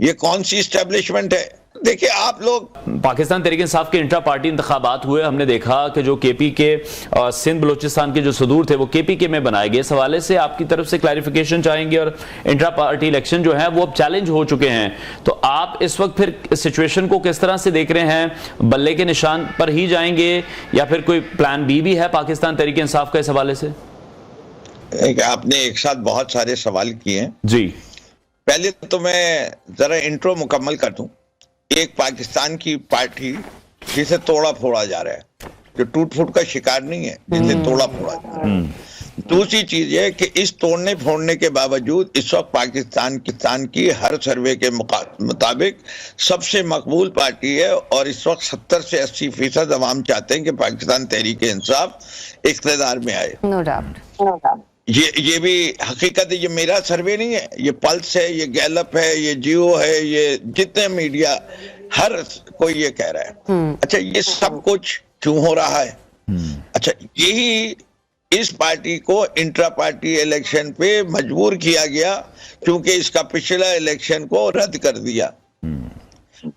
ये कौन सी इस्टेब्लिशमेंट है? देखिए आप लोग, पाकिस्तान तहरीक इंसाफ के इंट्रा पार्टी इंतखाबात हुए, हमने देखा कि जो केपी के सिंध बलूचिस्तान के जो सदूर थे वो केपीके में बनाए गए। इस हवाले से आपकी तरफ से क्लैरिफिकेशन चाहेंगे, और इंट्रा पार्टी इलेक्शन जो है वो अब चैलेंज हो चुके हैं, तो आप इस वक्त फिर सिचुएशन को किस तरह से देख रहे हैं? बल्ले के निशान पर ही जाएंगे या फिर कोई प्लान बी भी है पाकिस्तान तहरीक इंसाफ का इस हवाले से? आपने एक साथ बहुत सारे सवाल किए हैं जी। पहले तो मैं जरा इंट्रो मुकम्मल कर दूं। एक पाकिस्तान की पार्टी जिसे तोड़ा फोड़ा जा रहा है, जो टूट फूट का शिकार नहीं है, जिसे तोड़ा फोड़ा जा रहा है। दूसरी चीज है कि इस तोड़ने फोड़ने के बावजूद इस वक्त पाकिस्तान की हर सर्वे के मुताबिक सबसे मकबूल पार्टी है, और इस वक्त 70 से 80% अवाम चाहते हैं कि पाकिस्तान तहरीक इंसाफ इख्तिदार में आए। No doubt. ये भी हकीकत है, ये मेरा सर्वे नहीं है, ये पल्स है, ये गैलप है, ये जियो है, ये जितने मीडिया हर कोई ये कह रहा है। अच्छा, ये सब कुछ क्यों हो रहा है? अच्छा, यही इस पार्टी को इंट्रा पार्टी इलेक्शन पे मजबूर किया गया क्योंकि इसका पिछला इलेक्शन को रद्द कर दिया,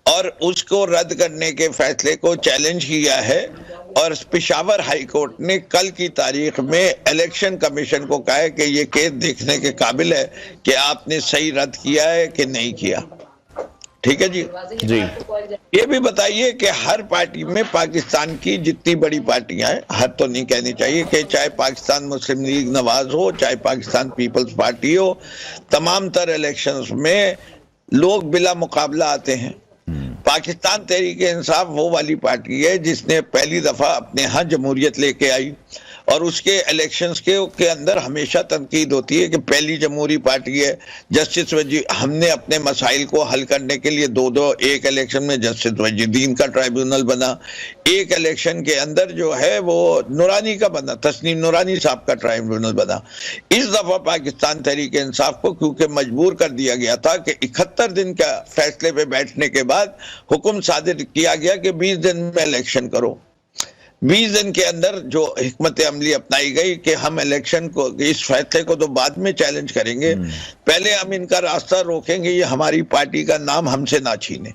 और उसको रद्द करने के फैसले को चैलेंज किया है, और पेशावर हाई कोर्ट ने कल की तारीख में इलेक्शन कमीशन को कहा है कि ये केस देखने के काबिल है कि आपने सही रद्द किया है कि नहीं किया। ठीक है जी। ये भी बताइए कि हर पार्टी में, पाकिस्तान की जितनी बड़ी पार्टियां हैं, हर तो नहीं कहनी चाहिए, कि चाहे पाकिस्तान मुस्लिम लीग नवाज हो, चाहे पाकिस्तान पीपल्स पार्टी हो, तमाम तर इलेक्शंस में लोग बिला मुकाबला आते हैं। पाकिस्तान तहरीक इंसाफ वो वाली पार्टी है जिसने पहली दफा अपने यहाँ जमहूरियत लेके आई, और उसके इलेक्शंस के अंदर हमेशा तनकीद होती है कि पहली जमहूरी पार्टी है। जस्टिस हमने अपने मसाइल को हल करने के लिए एक इलेक्शन में जस्टिस वजीदीन का ट्राइब्यूनल बना, एक इलेक्शन के अंदर जो है वो नूरानी का बना, तस्नीम नूरानी साहब का ट्राइब्यूनल बना। इस दफा पाकिस्तान तहरीक इंसाफ को क्योंकि मजबूर कर दिया गया था कि 71 दिन का फैसले पे बैठने के बाद हुक्म सादिर किया गया कि 20 दिन में इलेक्शन करो। 20 दिन के अंदर जो हिकमत अमली अपनाई गई कि हम इलेक्शन को, इस फैसले को तो बाद में चैलेंज करेंगे, पहले हम इनका रास्ता रोकेंगे, ये हमारी पार्टी का नाम हमसे ना छीने।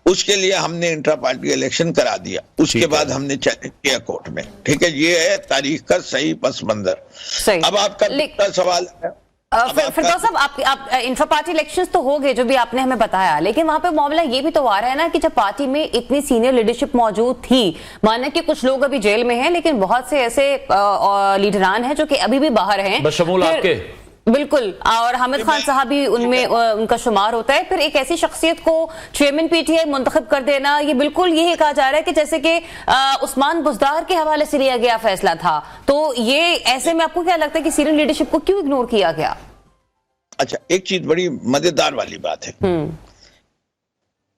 उसके लिए हमने इंट्रा पार्टी इलेक्शन करा दिया, उसके बाद हमने चैलेंज किया कोर्ट में। ठीक है, ये है तारीख का सही पस मंजर। अब आपका सवाल है फिरदौस साहब, आप इंट्रा पार्टी इलेक्शंस तो हो गए जो भी आपने हमें बताया, लेकिन वहां पे मामला ये भी तो आ रहा है ना कि जब पार्टी में इतनी सीनियर लीडरशिप मौजूद थी, माना कि कुछ लोग अभी जेल में हैं, लेकिन बहुत से ऐसे लीडरान हैं जो कि अभी भी बाहर हैं, बशमूल आपके। बिल्कुल, और हामिद खान साहब भी उनमें उनका शुमार होता है। फिर एक ऐसी शख्सियत को चेयरमैन पीटीआई मुंतखब कर देना, ये बिल्कुल यही कहा जा रहा है कि जैसे कि उस्मान बुज़दार के हवाले से लिया गया फैसला था। तो ये ऐसे में आपको क्या लगता है कि सीनियर लीडरशिप को क्यों इग्नोर किया गया? अच्छा, एक चीज बड़ी मजेदार वाली बात है,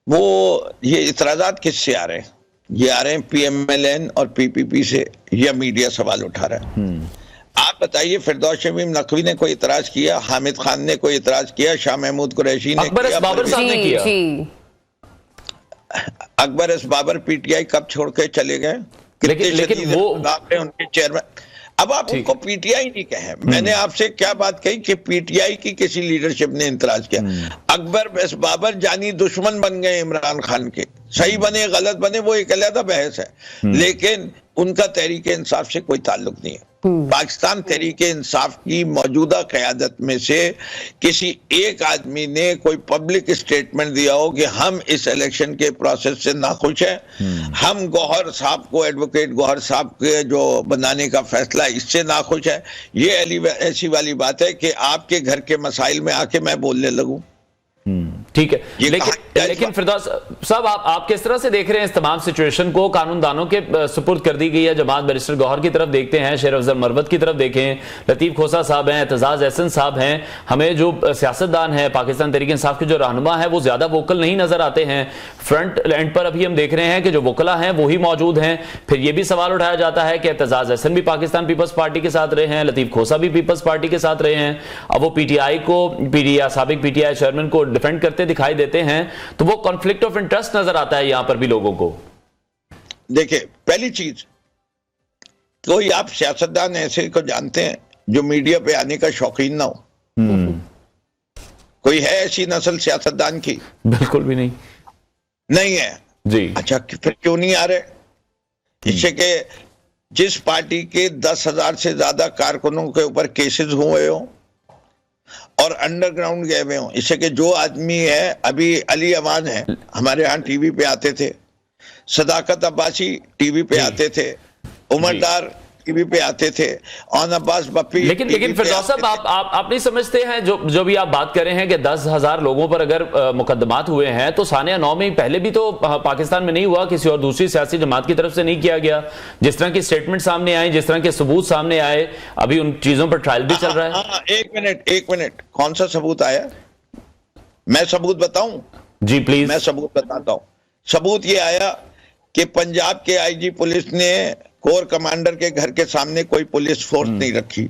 वो ये इतराजात किससे आ रहे हैं? ये आ रहे हैं PMLN और PPP से, या मीडिया सवाल उठा रहा है। आप बताइए, फिरदौस शमीम नकवी ने कोई इतराज किया? हामिद खान ने कोई इतराज किया? शाह महमूद कुरैशी ने किया? बाबर साहब ने किया। अकबर एस बाबर PTI कब छोड़ के चले गए? लेकिन वो उनके चेयरमैन। अब आप उनको PTI नहीं कहें। मैंने आपसे क्या बात कही कि PTI की किसी लीडरशिप ने इंतराज किया। अकबर एस बाबर जानी दुश्मन बन गए इमरान खान के, सही बने गलत बने वो एक अलग बहस है, लेकिन उनका तहरीक इंसाफ से कोई ताल्लुक नहीं है। पाकिस्तान तहरीक इंसाफ की मौजूदा क़यादत में से किसी एक आदमी ने कोई पब्लिक स्टेटमेंट दिया हो कि हम इस इलेक्शन के प्रोसेस से नाखुश हैं, हम गौहर साहब को, एडवोकेट गौहर साहब के जो बनाने का फैसला, इससे नाखुश है। ये ऐसी वाली बात है कि आपके घर के मसाइल में आके मैं बोलने लगूं। ठीक है, लेकिन फिरदौस साहब, आप किस तरह से देख रहे हैं इस तमाम सिचुएशन को? कानूनदानों के सुपुर्द कर दी गई है जमात। बैरिस्टर गौहर की तरफ देखते हैं, शेर अफजल मरवत की तरफ देखें, लतीफ खोसा साहब हैं, एतजाज एहसन साहब हैं। हमें जो सियासतदान है, पाकिस्तान तहरीक इंसाफ के जो रहनुमा है, वो ज्यादा वोकल नहीं नजर आते हैं। फ्रंट एंड पर अभी हम देख रहे हैं कि जो वोकला हैं वही मौजूद हैं। फिर यह भी सवाल उठाया जाता है कि एतजाज एहसन भी पाकिस्तान पीपल्स पार्टी के साथ रहे हैं, लतीफ खोसा भी पीपल्स पार्टी के साथ रहे हैं। अब वो PTI को, साबिक PTI चेयरमैन को डिफेंड करते दिखाई देते हैं, तो वो कॉन्फ्लिक्ट ऑफ इंटरेस्ट नजर आता है यहां पर भी लोगों को। देखिए, पहली चीज, कोई आप सियासतदान ऐसे को जानते हैं जो मीडिया पे आने का शौकीन ना हो? कोई है ऐसी नस्ल सियासतदान की? बिल्कुल भी नहीं है जी। अच्छा, फिर क्यों नहीं आ रहे? इससे के जिस पार्टी के 10,000 से ज्यादा कारकुनों के ऊपर केसेस हुए हो और अंडरग्राउंड गए हुए हो, इससे के जो आदमी है, अभी अली अमान है, हमारे यहाँ टीवी पे आते थे, सदाकत अब्बासी टीवी पे आते थे, उमर डार टीवी पे आते थे, और अब्बास बप्पी। लेकिन फिरदौस साहब, आप नहीं समझते हैं जो भी आप बात कर रहे हैं कि 10,000 लोगों पर अगर मुकदमात हुए हैं तो सानिया 9 में पहले भी तो पाकिस्तान में नहीं हुआ, किसी और दूसरी सियासी जमात की तरफ से नहीं किया गया। जिस तरह की स्टेटमेंट सामने आए, जिस तरह के सबूत सामने आए, अभी उन चीजों पर ट्रायल भी चल रहा है। एक मिनट, कौन सा सबूत आया? मैं सबूत बताऊं? जी प्लीज। मैं सबूत बताता हूं। सबूत ये आया कि पंजाब के आईजी पुलिस ने कोर कमांडर के घर के सामने कोई पुलिस फोर्स नहीं रखी।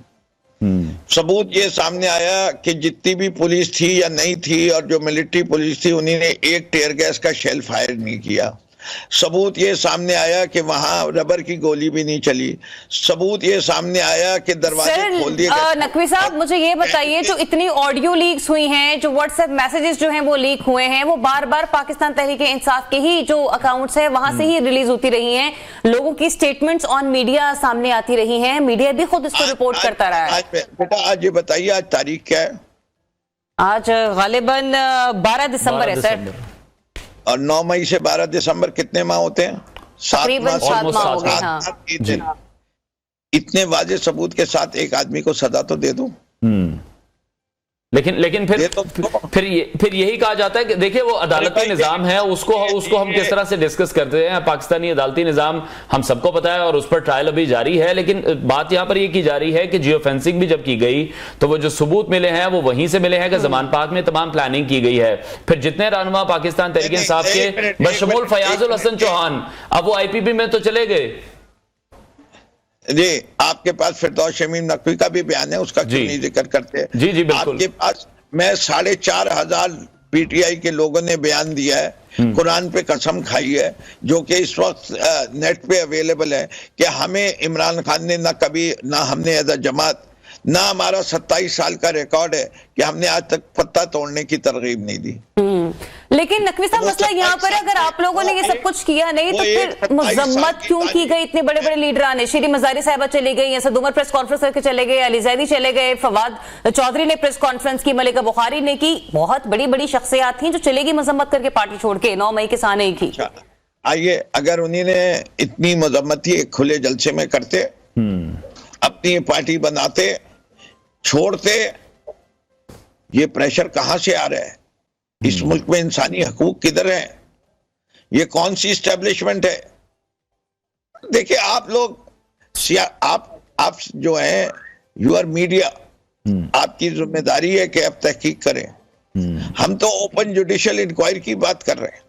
सबूत ये सामने आया कि जितनी भी पुलिस थी या नहीं थी, और जो मिलिट्री पुलिस थी, उन्होंने एक टेयर गैस का शेल फायर नहीं किया। सबूत ये सामने आया कि वहां रबर की गोली भी नहीं चली। सबूत ये सामने आया कि दरवाजे खोल दिए गए। नकवी साहब, मुझे ये बताइए, जो इतनी ऑडियो लीक्स हुई हैं, जो व्हाट्सएप मैसेजेस जो हैं वो लीक हुए हैं, वो बार बार पाकिस्तान तहरीक-ए-इंसाफ के ही जो अकाउंट्स हैं वहां से ही रिलीज होती रही हैं, लोगों की स्टेटमेंट्स ऑन मीडिया सामने आती रही हैं, मीडिया भी खुद इसको रिपोर्ट करता रहा है। बेटा आज ये बताइए, आज तारीख क्या है? आज गालिबन 12 दिसंबर है सर। और 9 मई से 12 दिसंबर कितने माह होते हैं? 7 माह हो गए। इतने वाजे सबूत के साथ एक आदमी को सजा तो दे दो। लेकिन फिर यही कहा जाता है कि देखिए वो अदालती निजाम है, उसको हम किस तरह से डिस्कस करते हैं। पाकिस्तानी अदालती निजाम हम सबको पता है और उस पर ट्रायल अभी जारी है। लेकिन बात यहां पर ये की जा रही है कि जियो फेंसिंग भी जब की गई तो वो जो सबूत मिले हैं वो वहीं से मिले हैं कि जमान पाक में तमाम प्लानिंग की गई है। फिर जितने रहनुमा पाकिस्तान तहरीक-ए-इंसाफ के बशमूल फयाजुल हसन चौहान, अब वो IPP में तो चले गए। जी, आपके पास फिरदौस शमीम नकवी का भी बयान है, उसका क्यों नहीं जिक्र करते? जी बिल्कुल। आपके पास मैं 4,500 PTI के लोगों ने बयान दिया है, कुरान पे कसम खाई है, जो कि इस वक्त नेट पे अवेलेबल है, कि हमें इमरान खान ने ना हमने एज अ जमात, ना हमारा 27 साल का रिकॉर्ड है कि हमने आज तक पत्ता तोड़ने की तरगीब नहीं दी। लेकिन नकवी साहब, मसला यहाँ पर अगर आप लोगों ने ये सब कुछ किया नहीं तो फिर मजम्मत क्यों की गई? इतने बड़े बड़े लीडरान ने, श्री मजारी साहिबा चले गई, असद उमर प्रेस कॉन्फ्रेंस करके चले गए, अली जैदी चले गए, फवाद चौधरी ने प्रेस कॉन्फ्रेंस की, मलिका बुखारी ने की, बहुत बड़ी बड़ी शख्सियात थी जो चलेगी मजम्मत करके पार्टी छोड़ के 9 मई के सामने ही की। आइए, अगर उन्होंने इतनी मजम्मत ही एक खुले जलसे में करते, अपनी पार्टी बनाते, छोड़ते, ये प्रेशर कहां से आ रहा है? इस मुल्क में इंसानी हकूक किधर है? ये कौन सी एस्टेब्लिशमेंट है? देखिए, आप लोग आप जो हैं, यू आर मीडिया, आपकी जिम्मेदारी है कि आप तहकीक करें। हम तो ओपन जुडिशियल इंक्वायरी की बात कर रहे हैं।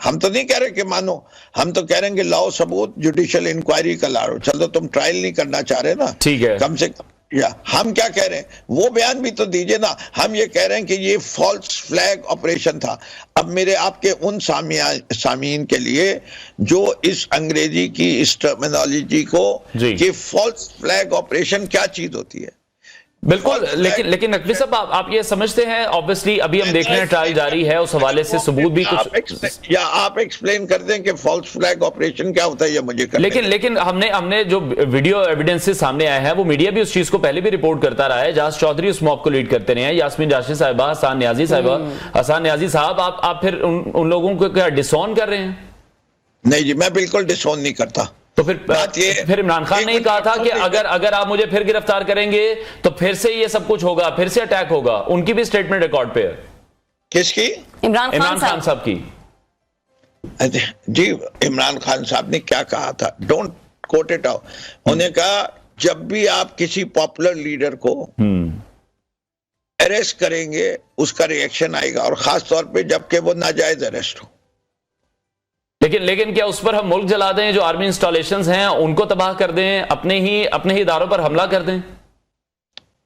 हम तो नहीं कह रहे कि मानो, हम तो कह रहे हैं कि लाओ सबूत, जुडिशियल इंक्वायरी का लाओ। चलो, तुम ट्रायल नहीं करना चाह रहे ना, ठीक है, कम से कम या हम क्या कह रहे हैं वो बयान भी तो दीजिए ना। हम ये कह रहे हैं कि ये फॉल्स फ्लैग ऑपरेशन था। अब मेरे आपके उन सामीन के लिए जो इस अंग्रेजी की इस टर्मिनोलॉजी को कि फॉल्स फ्लैग ऑपरेशन क्या चीज होती है, बिल्कुल। लेकिन नकवी साहब, आप ये समझते हैं, ऑब्वियसली अभी हम देख रहे हैं ट्रायल जारी है, उस हवाले से सबूत भी कुछ, या आप एक्सप्लेन कर दें कि फॉल्स फ्लैग ऑपरेशन क्या होता है, या मुझे लेकिन हमने जो वीडियो एविडेंसेस सामने आए हैं वो मीडिया भी उस चीज को पहले भी रिपोर्ट करता रहा है। जास चौधरी उस मॉब को लीड करते रहे हैं, यास्मीन जाशी साहिबा, हसन न्याजी साहब, आप फिर उन लोगों को क्या डिसऑन कर रहे हैं? नहीं जी, मैं बिल्कुल डिसऑन नहीं करता। तो फिर इमरान खान ने कहा था कि अगर आप मुझे फिर गिरफ्तार करेंगे तो फिर से ये सब कुछ होगा, फिर से अटैक होगा। उनकी भी स्टेटमेंट रिकॉर्ड पे है। किसकी? इमरान खान साहब की। जी, इमरान खान साहब ने क्या कहा था? Don't quote it out. उन्होंने कहा, जब भी आप किसी पॉपुलर लीडर को अरेस्ट करेंगे उसका रिएक्शन आएगा, और खास तौर पे जबकि वो नाजायज अरेस्ट हो। लेकिन क्या उस पर हम मुल्क जला दें, जो आर्मी इंस्टॉलेशंस हैं उनको तबाह कर दें, अपने ही इदारों पर हमला कर दें?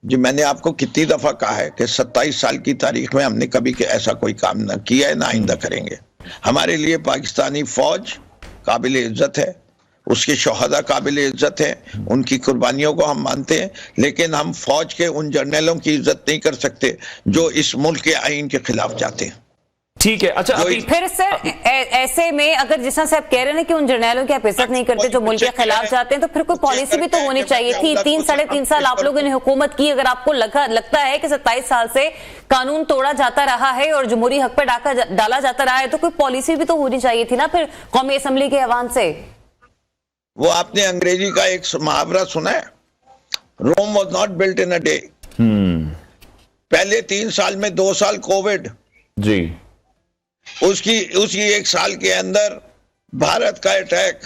जी, मैंने आपको कितनी दफा कहा है कि 27 साल की तारीख में हमने कभी ऐसा कोई काम ना किया है, ना आइंदा करेंगे। हमारे लिए पाकिस्तानी फौज काबिल इज्जत है, उसके शोहदा काबिल इज्जत हैं, उनकी कुर्बानियों को हम मानते हैं, लेकिन हम फौज के उन जर्नलों की इज्जत नहीं कर सकते जो इस मुल्क के आईन के खिलाफ जाते हैं। ठीक है। अच्छा, फिर सर ऐसे में अगर जिस तरह से आप कह रहे हैं कि उन जर्नलों की आप इज्जत नहीं करते जो मुल्क के खिलाफ जाते हैं, तो फिर कोई पॉलिसी भी तो होनी चाहिए थी। 3-3.5 साल आप लोगों ने हुकूमत की, अगर आपको लगता है कि 27 साल से कानून तोड़ा जाता रहा है और जमहूरी हक पर डाका डाला जाता रहा है, तो कोई पॉलिसी भी तो होनी चाहिए थी ना फिर कौमी असम्बली के ऐवान से। वो आपने अंग्रेजी का एक मुहावरा सुना है, Rome was not built in a day. पहले 3 साल में 2 साल कोविड जी, उसी 1 साल के अंदर भारत का अटैक,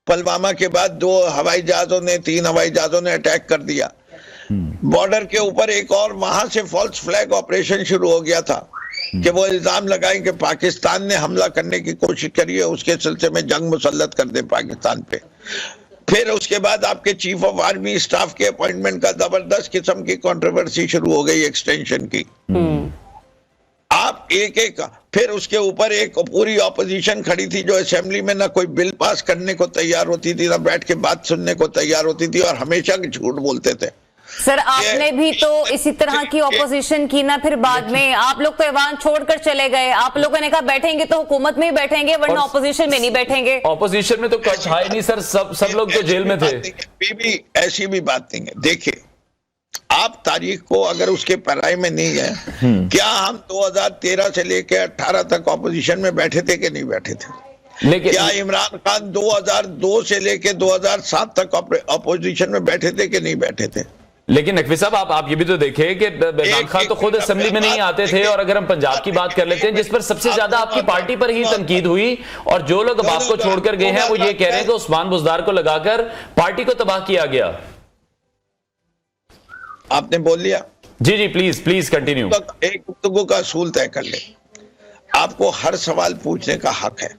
पुलवामा के बाद 3 हवाई जहाजों ने अटैक कर दिया। बॉर्डर के ऊपर एक और वहां से फॉल्स फ्लैग ऑपरेशन शुरू हो गया था कि वो इल्जाम लगाएं कि पाकिस्तान ने हमला करने की कोशिश करी है, उसके सिलसिले में जंग मुसल्लत कर दे पाकिस्तान पे। फिर उसके बाद आपके चीफ ऑफ आर्मी स्टाफ के अपॉइंटमेंट का जबरदस्त किस्म की कंट्रोवर्सी शुरू हो गई एक्सटेंशन की। आप एक फिर उसके ऊपर एक पूरी ऑपोजिशन खड़ी थी जो असेंबली में ना कोई बिल पास करने को तैयार होती थी, ना बैठ के बात सुनने को तैयार होती थी, और हमेशा झूठ बोलते थे। सर आपने भी तो इसी तरह की ऑपोजिशन की ना, फिर बाद में आप लोग तो ऐवान छोड़कर चले गए। आप लोगों ने कहा बैठेंगे तो हुकूमत में ही बैठेंगे, वरना ऑपोजिशन में नहीं बैठेंगे। ऑपोजिशन में तो कुछ है नहीं सर, सब लोग तो जेल में थे। भी ऐसी भी बात नहीं है। देखिए, आप तारीख को अगर उसके पैराई में नहीं है, क्या हम 2013 से लेकर 18 तक ऑपोजिशन में बैठे थे कि नहीं बैठे थे? लेकिन क्या इमरान खान 2002 से लेकर 2007 तक ऑपोजिशन में बैठे थे कि नहीं बैठे थे? लेकिन नकवी साहब आप ये भी तो देखें कि इमरान खान तो खुद असेंबली में नहीं आते थे। और अगर हम पंजाब की बात कर लेते हैं, जिस पर सबसे ज्यादा आपकी पार्टी पर ही तनकीद हुई, और जो लोग अब आपको छोड़कर गए हैं वो ये कह रहे हैं कि उस्मान बुज़दार को लगाकर पार्टी को तबाह किया गया। आपने बोल लिया। जी प्लीज कंटिन्यू। एक गुफ्तगू का असूल तय कर ले, आपको हर सवाल पूछने का हक है,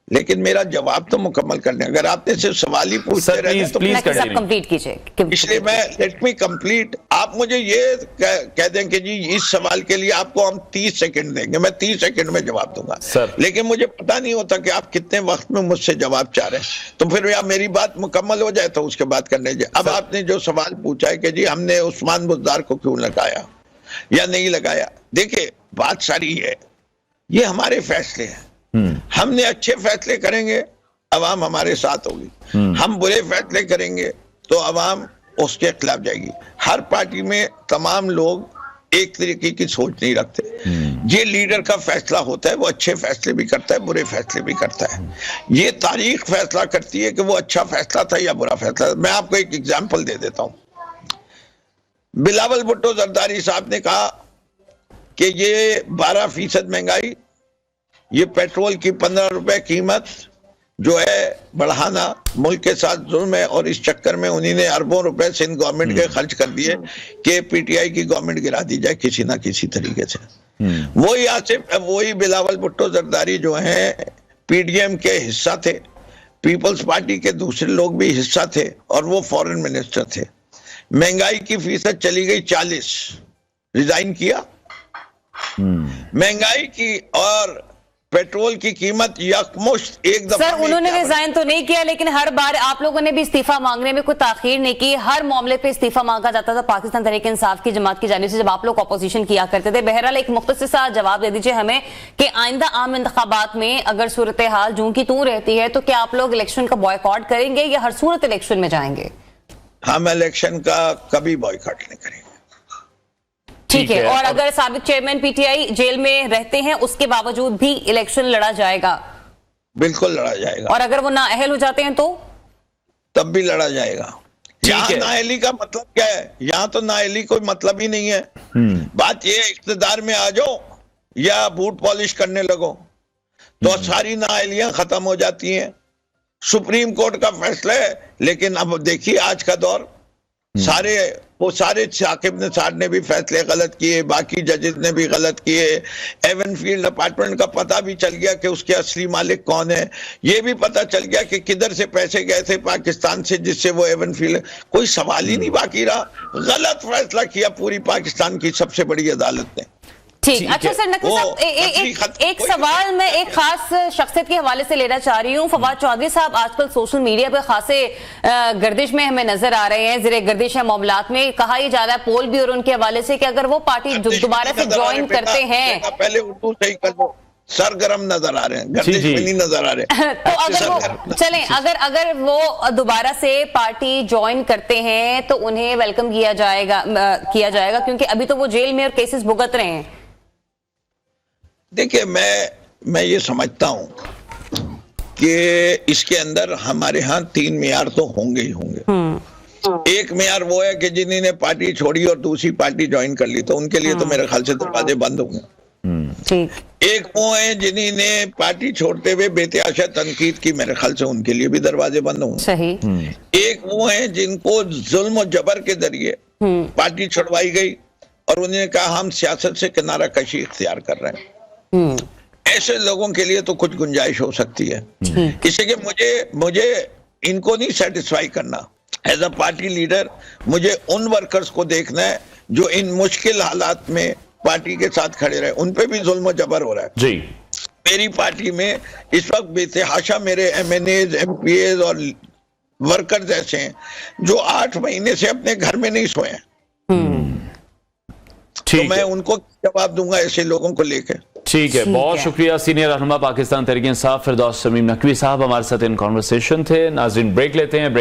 लेकिन मेरा जवाब तो मुकम्मल करने। अगर आपने सिर्फ सवाल ही पूछते रहे तो प्लीज कंप्लीट कीजिए। इसलिए मैं लेट मी कंप्लीट। आप मुझे ये कह दें कि जी इस सवाल के लिए आपको हम 30 सेकंड देंगे, मैं 30 सेकंड में जवाब दूंगा सर। लेकिन मुझे पता नहीं होता कि आप कितने वक्त में मुझसे जवाब चाह रहे हैं, तो फिर या मेरी बात मुकम्मल हो जाए तो उसके बाद करने जाए। अब आपने जो सवाल पूछा है कि जी हमने उस्मान बुज़दार को क्यों लगाया या नहीं लगाया, देखिए बात सारी है, ये हमारे फैसले हैं। हमने अच्छे फैसले करेंगे, अवाम हमारे साथ होगी। हम बुरे फैसले करेंगे तो अवाम उसके खिलाफ जाएगी। हर पार्टी में तमाम लोग एक तरीके की सोच नहीं रखते। ये लीडर का फैसला होता है, वो अच्छे फैसले भी करता है, बुरे फैसले भी करता है। ये तारीख फैसला करती है कि वो अच्छा फैसला था या बुरा फैसला। मैं आपको एक एग्जाम्पल दे देता हूं। बिलावल भुट्टो जरदारी साहब ने कहा कि ये 12% महंगाई, ये पेट्रोल की 15 रुपए कीमत जो है बढ़ाना मुल्क के साथ जुल्म है, और इस चक्कर में उन्हीं ने अरबों रुपए सिंध गवर्नमेंट के खर्च कर दिए कि पीटीआई की गवर्नमेंट गिरा दी जाए किसी ना किसी तरीके से। वही बिलावल भुट्टो जरदारी जो है पीडीएम के हिस्सा थे, पीपल्स पार्टी के दूसरे लोग भी हिस्सा थे, और वो फॉरेन मिनिस्टर थे। महंगाई की फीसद चली गई 40, रिजाइन किया। महंगाई की और पेट्रोल की कीमत यकमुश्त एक दफा। सर उन्होंने रिजाइन तो नहीं किया, लेकिन हर बार आप लोगों ने भी इस्तीफा मांगने में कोई ताखीर नहीं की। हर मामले पे इस्तीफा मांगा जाता था पाकिस्तान तहरीक इंसाफ की जमात की जानिब से, जब आप लोग ऑपोजिशन किया करते थे। बहरहाल एक मुख्तसर सा जवाब दे दीजिए हमें कि आइंदा आम इंतखाबात में अगर सूरत हाल जूं की तूं रहती है, तो क्या आप लोग इलेक्शन का बॉयकॉट करेंगे या हर सूरत इलेक्शन में जाएंगे? हम इलेक्शन का कभी बॉयकॉट नहीं करेंगे। ठीक है। और अगर साबिक चेयरमैन पीटीआई जेल में रहते हैं उसके बावजूद भी इलेक्शन लड़ा जाएगा? बिल्कुल लड़ा जाएगा। और अगर वो नाअहल हो जाते हैं तो तब भी लड़ा जाएगा। यहाँ नाअहली का मतलब क्या है? यहाँ तो नाअहली कोई मतलब ही नहीं है। बात ये इख्तिदार में आ जाओ या बूट पॉलिश करने लगो तो सारी नाअहलियां खत्म हो जाती हैं। सुप्रीम कोर्ट का फैसला है, लेकिन अब देखिए आज का दौर, सारे साकिब निसार ने भी फैसले गलत किए, बाकी जजेस ने भी गलत किए। एवनफील्ड अपार्टमेंट का पता भी चल गया कि उसके असली मालिक कौन है। ये भी पता चल गया कि किधर से पैसे गए थे पाकिस्तान से जिससे वो एवनफील्ड, कोई सवाल ही नहीं बाकी रहा। गलत फैसला किया पूरी पाकिस्तान की सबसे बड़ी अदालत ने। ठीक। अच्छा सर, नकवी साहब एक सवाल मैं एक खास शख्सियत के हवाले से लेना चाह रही हूँ। फवाद चौधरी साहब आजकल सोशल मीडिया पे खासे गर्दिश में हमें नजर आ रहे हैं, जिरे गर्दिश है मामलात में। कहा ही जा रहा है पोल भी और उनके हवाले से कि अगर वो पार्टी दोबारा से ज्वाइन करते हैं, पहले उर्दू सही कर दो, सरगर्म नजर आ रहे हैं, गर्दिश में नहीं नजर आ रहे। तो अगर वो चलें, अगर वो दोबारा से पार्टी ज्वाइन करते हैं तो उन्हें वेलकम किया जाएगा क्योंकि अभी तो वो जेल में और केसेस भुगत रहे हैं। देखिए, मैं ये समझता हूं कि इसके अंदर हमारे यहाँ 3 मेयार तो होंगे ही होंगे। एक मेयार वो है कि जिन्होंने पार्टी छोड़ी और दूसरी पार्टी ज्वाइन कर ली, तो उनके लिए तो मेरे ख्याल से दरवाजे बंद होंगे। एक वो है जिन्होंने पार्टी छोड़ते हुए बेतहाशा तनकीद की, मेरे ख्याल से उनके लिए भी दरवाजे बंद होंगे। सही। एक वो है जिनको जुल्म और जबर के जरिए पार्टी छुड़वाई गई और उन्होंने कहा हम सियासत से किनारा कशी इख्तियार कर रहे हैं। ऐसे लोगों के लिए तो कुछ गुंजाइश हो सकती है। इसलिए मुझे इनको नहीं सेटिस्फाई करना। एज अ पार्टी लीडर मुझे उन वर्कर्स को देखना है जो इन मुश्किल हालात में पार्टी के साथ खड़े रहे। उन पे भी जुल्म जबर हो रहा है जी। मेरी पार्टी में इस वक्त बेतहाशा मेरे MNAs, MPAs और वर्कर्स ऐसे हैं जो 8 महीने से अपने घर में नहीं सोए हैं। तो मैं उनको जवाब दूंगा ऐसे लोगों को लेकर। ठीक है, बहुत शुक्रिया। सीनियर रहनुमा पाकिस्तान तहरीक इंसाफ फिरदौस शमीम नकवी साहब हमारे साथ इन कॉन्वर्सेशन थे। नाज़रीन, ब्रेक लेते हैं।